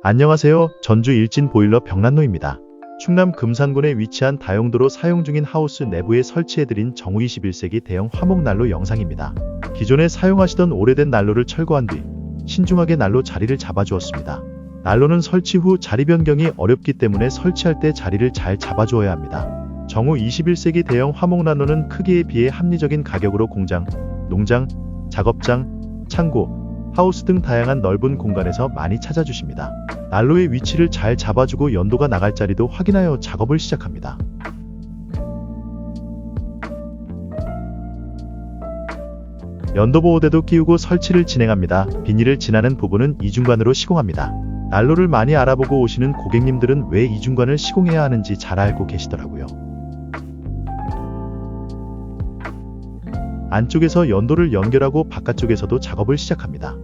안녕하세요. 전주 일진 보일러 벽난로입니다. 충남 금산군에 위치한 다용도로 사용 중인 하우스 내부에 설치해드린 정우 21세기 대형 화목난로 영상입니다. 기존에 사용하시던 오래된 난로를 철거한 뒤 신중하게 난로 자리를 잡아주었습니다. 난로는 설치 후 자리 변경이 어렵기 때문에 설치할 때 자리를 잘 잡아주어야 합니다. 정우 21세기 대형 화목난로는 크기에 비해 합리적인 가격으로 공장, 농장, 작업장, 창고, 하우스 등 다양한 넓은 공간에서 많이 찾아주십니다. 난로의 위치를 잘 잡아주고 연도가 나갈 자리도 확인하여 작업을 시작합니다. 연도 보호대도 끼우고 설치를 진행합니다. 비닐을 지나는 부분은 이중관으로 시공합니다. 난로를 많이 알아보고 오시는 고객님들은 왜 이중관을 시공해야 하는지 잘 알고 계시더라고요. 안쪽에서 연도를 연결하고 바깥쪽에서도 작업을 시작합니다.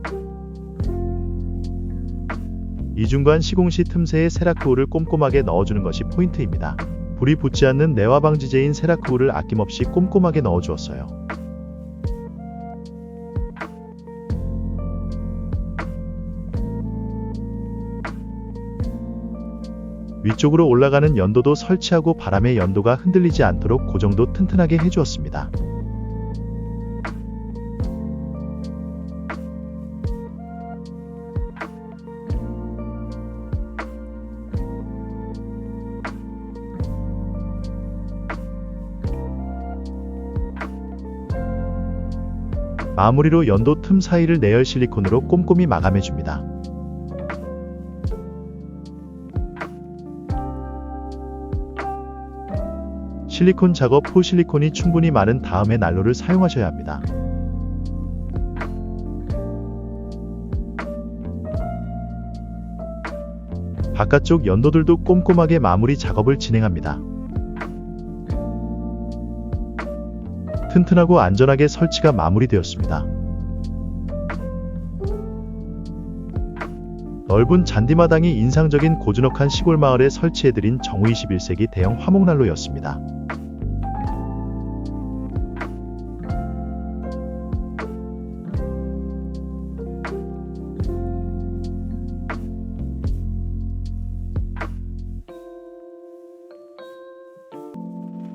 이중관 시공 시 틈새에 세라크홀을 꼼꼼하게 넣어주는 것이 포인트입니다. 불이 붙지 않는 내화 방지제인 세라크홀을 아낌없이 꼼꼼하게 넣어주었어요. 위쪽으로 올라가는 연도도 설치하고 바람에 연도가 흔들리지 않도록 고정도 튼튼하게 해주었습니다. 마무리로 연도 틈 사이를 내열 실리콘으로 꼼꼼히 마감해줍니다. 실리콘 작업 후 실리콘이 충분히 마른 다음에 난로를 사용하셔야 합니다. 바깥쪽 연도들도 꼼꼼하게 마무리 작업을 진행합니다. 튼튼하고 안전하게 설치가 마무리되었습니다. 넓은 잔디마당이 인상적인 고즈넉한 시골 마을에 설치해드린 정우 21세기 대형 화목난로였습니다.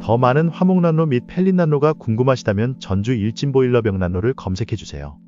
더 많은 화목난로 및 펠릿난로가 궁금하시다면 전주 일진보일러 벽난로를 검색해주세요.